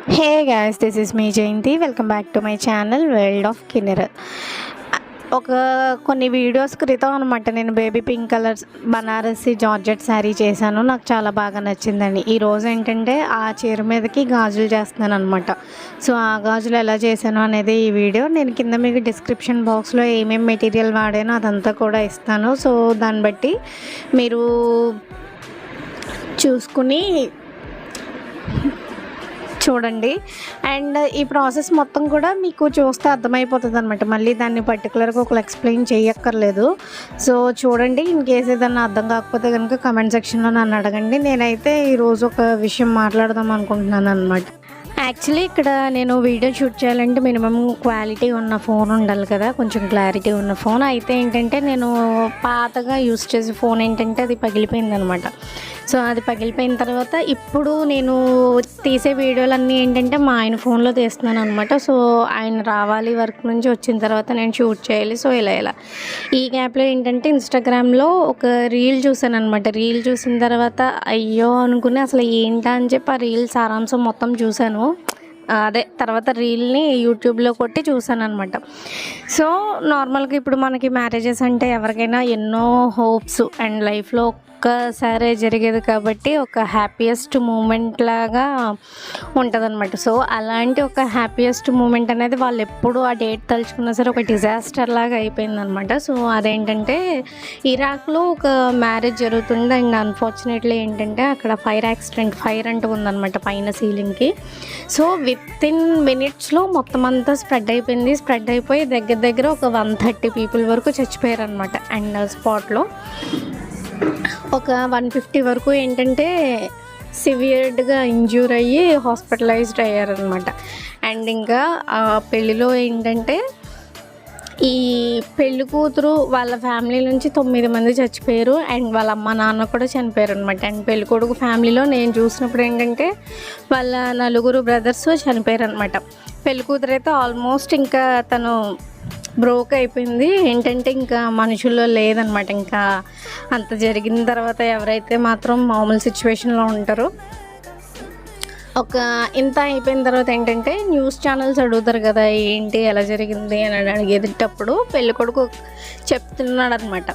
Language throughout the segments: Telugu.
Hey guys, this is me Jayanti. Welcome back to my channel World of Kinnera. కొన్ని వీడియోస్ క్రితం అనమాట నేను baby pink colour Banarasi georgette sari చేశాను. నాకు చాలా బాగా నచ్చిందండి. ఈరోజు ఏంటంటే ఆ చీర మీదకి గాజులు చేస్తున్నాను అనమాట. సో ఆ గాజులు ఎలా చేశాను అనేది ఈ వీడియో నేను కింద మీకు డిస్క్రిప్షన్ బాక్స్లో ఏమేమి మెటీరియల్ వాడానో అదంతా కూడా ఇస్తాను. సో దాన్ని బట్టి మీరు చూసుకుని చూడండి. అండ్ ఈ ప్రాసెస్ మొత్తం కూడా మీకు చూస్తే అర్థమైపోతుంది అనమాట. మళ్ళీ దాన్ని పర్టికులర్గా ఒకళ్ళు ఎక్స్ప్లెయిన్ చేయక్కర్లేదు. సో చూడండి, ఇన్ కేస్ ఏదన్నా అర్థం కాకపోతే కనుక కమెంట్ సెక్షన్లో నన్ను అడగండి. నేనైతే ఈరోజు ఒక విషయం మాట్లాడదాం అనుకుంటున్నాను అనమాట. యాక్చువల్లీ ఇక్కడ నేను వీడియో షూట్ చేయాలంటే మినిమం క్వాలిటీ ఉన్న ఫోన్ ఉండాలి కదా, కొంచెం క్లారిటీ ఉన్న ఫోన్. అయితే ఏంటంటే నేను పాతగా యూస్ చేసే ఫోన్ ఏంటంటే అది పగిలిపోయింది అనమాట. సో అది పగిలిపోయిన తర్వాత ఇప్పుడు నేను తీసే వీడియోలన్నీ ఏంటంటే మా ఆయన ఫోన్లో తీస్తున్నాను అనమాట. సో ఆయన రావాలి వర్క్ నుంచి, వచ్చిన తర్వాత నేను షూట్ చేయాలి. సో ఇలా ఈ గ్యాప్లో ఏంటంటే ఇన్స్టాగ్రామ్లో ఒక రీల్ చూసాను అనమాట. రీల్ చూసిన తర్వాత అయ్యో అనుకుని అసలు ఏంటా అని చెప్పి ఆ రీల్ సారాంశం మొత్తం చూశాను. అదే తర్వాత రీల్ని యూట్యూబ్లో కొట్టి చూసాను అనమాట. సో నార్మల్గా ఇప్పుడు మనకి మ్యారేజెస్ అంటే ఎవరికైనా ఎన్నో హోప్స్ అండ్ లైఫ్లో ఒక్కసారే జరిగేది కాబట్టి ఒక హ్యాపీయెస్ట్ మూమెంట్ లాగా ఉంటుందన్నమాట. సో అలాంటి ఒక హ్యాపీయెస్ట్ మూమెంట్ అనేది వాళ్ళు ఎప్పుడు ఆ డేట్ తలుచుకున్నా సరే ఒక డిజాస్టర్ లాగా అయిపోయిందనమాట. సో అదేంటంటే ఇరాక్లో ఒక మ్యారేజ్ జరుగుతుంది. అండ్ అన్ఫార్చునేట్లీ ఏంటంటే అక్కడ ఫైర్ అంటూ ఉందన్నమాట పైన సీలింగ్కి. సో విత్ ఇన్ మినిట్స్లో మొత్తం అంతా స్ప్రెడ్ అయిపోయింది. స్ప్రెడ్ అయిపోయి దగ్గర ఒక 130 పీపుల్ వరకు చచ్చిపోయారు అనమాట. అండ్ స్పాట్లో ఒక 150 వరకు ఏంటంటే సివియర్డ్గా ఇంజ్యూర్ అయ్యి హాస్పిటలైజ్డ్ అయ్యారనమాట. అండ్ ఇంకా ఆ పెళ్ళిలో ఏంటంటే ఈ పెళ్లి కూతురు వాళ్ళ ఫ్యామిలీ నుంచి 9 మంది చచ్చిపోయారు. అండ్ వాళ్ళ అమ్మ నాన్న కూడా చనిపోయారు అనమాట. అండ్ పెళ్లి కొడుకు ఫ్యామిలీలో నేను చూసినప్పుడు ఏంటంటే వాళ్ళ 4 బ్రదర్స్ చనిపోయారు అనమాట. పెళ్లి కూతురు అయితే ఆల్మోస్ట్ ఇంకా తను బ్రోక్ అయిపోయింది. ఏంటంటే ఇంకా మనుషుల్లో లేదనమాట. ఇంకా అంత జరిగిన తర్వాత ఎవరైతే మాత్రం మామూలు సిచ్యువేషన్లో ఉంటారో ఇంత అయిపోయిన తర్వాత ఏంటంటే న్యూస్ ఛానల్స్ అడుగుతారు కదా ఏంటి ఎలా జరిగింది అని అడిగేటప్పుడు పెళ్ళికొడుకు చెప్తున్నాడు అనమాట.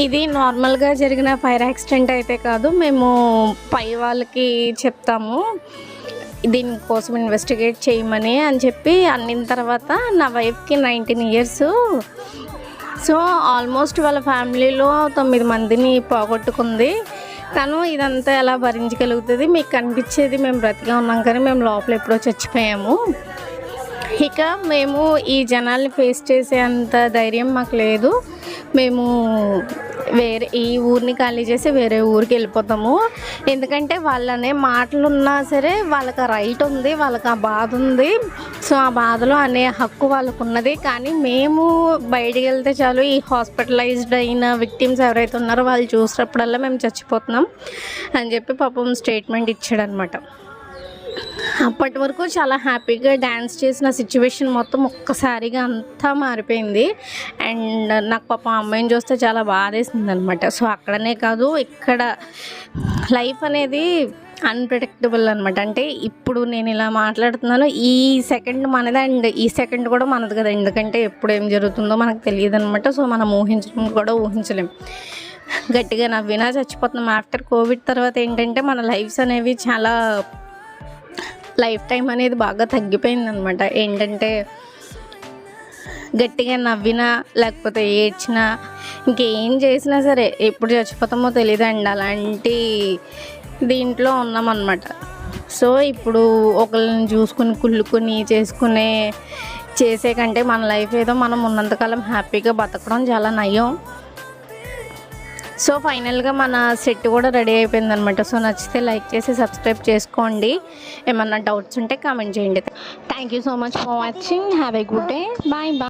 ఇది నార్మల్గా జరిగిన ఫైర్ యాక్సిడెంట్ అయితే కాదు, మేము పై వాళ్ళకి చెప్తాము దీనికోసం ఇన్వెస్టిగేట్ చేయమని అని చెప్పి అన్నిన తర్వాత నా వైఫ్కి 19 ఇయర్స్. సో ఆల్మోస్ట్ వాళ్ళ ఫ్యామిలీలో 9 మందిని పోగొట్టుకుంది. తను ఇదంతా ఎలా భరించగలుగుతుంది? మీకు కనిపించేది మేము బ్రతిగా ఉన్నాం కానీ మేము లోపల ఎప్పుడో చచ్చిపోయాము. ఇక మేము ఈ జనాల్ని ఫేస్ చేసే అంత ధైర్యం మాకు లేదు. మేము ఈ ఊరిని ఖాళీ చేసి వేరే ఊరికి వెళ్ళిపోతాము. ఎందుకంటే వాళ్ళనే మాటలు ఉన్నా సరే వాళ్ళకి ఆ రైట్ ఉంది, వాళ్ళకి ఆ బాధ ఉంది. సో ఆ బాధలో అనే హక్కు వాళ్ళకు ఉన్నది. కానీ మేము బయటికి వెళ్తే చాలు ఈ హాస్పిటలైజ్డ్ అయిన విక్టిమ్స్ ఎవరైతే ఉన్నారో వాళ్ళు చూసినప్పుడల్లా మేము చచ్చిపోతున్నాం అని చెప్పి పాపం స్టేట్మెంట్ ఇచ్చాడనమాట. అప్పటి వరకు చాలా హ్యాపీగా డ్యాన్స్ చేసిన సిచ్యువేషన్ మొత్తం ఒక్కసారిగా అంతా మారిపోయింది. అండ్ నాకు పాపం అమ్మాయిని చూస్తే చాలా బాధేసింది అనమాట. సో అక్కడనే కాదు, ఇక్కడ లైఫ్ అనేది అన్ప్రెడిక్టబుల్ అనమాట. అంటే ఇప్పుడు నేను ఇలా మాట్లాడుతున్నాను, ఈ సెకండ్ మనది అండ్ ఈ సెకండ్ కూడా మనది కదా. ఎందుకంటే ఎప్పుడు ఏం జరుగుతుందో మనకు తెలియదు అనమాట. సో మనం ఊహించడం కూడా ఊహించలేం. గట్టిగా నవ్వినా చచ్చిపోతున్నాం. ఆఫ్టర్ కోవిడ్ తర్వాత ఏంటంటే మన లైఫ్స్ అనేవి చాలా లైఫ్ టైం అనేది బాగా తగ్గిపోయిందనమాట. ఏంటంటే గట్టిగా నవ్వినా లేకపోతే ఏడ్చినా ఇంకేం చేసినా సరే ఎప్పుడు చచ్చిపోతామో తెలియదండి. అలాంటి దీంట్లో ఉన్నామన్నమాట. సో ఇప్పుడు ఒకళ్ళని చూసుకుని కుళ్ళుకుని చేసే కంటే మన లైఫ్ ఏదో మనం ఉన్నంతకాలం హ్యాపీగా బతకడం చాలా నయం. సో ఫైనల్గా మన సెట్ కూడా రెడీ అయిపోయింది అనమాట. సో నచ్చితే లైక్ చేసి సబ్స్క్రైబ్ చేసుకోండి. ఏమన్నా డౌట్స్ ఉంటే కామెంట్ చేయండి. Thank you so much for watching. Have a good day. Bye.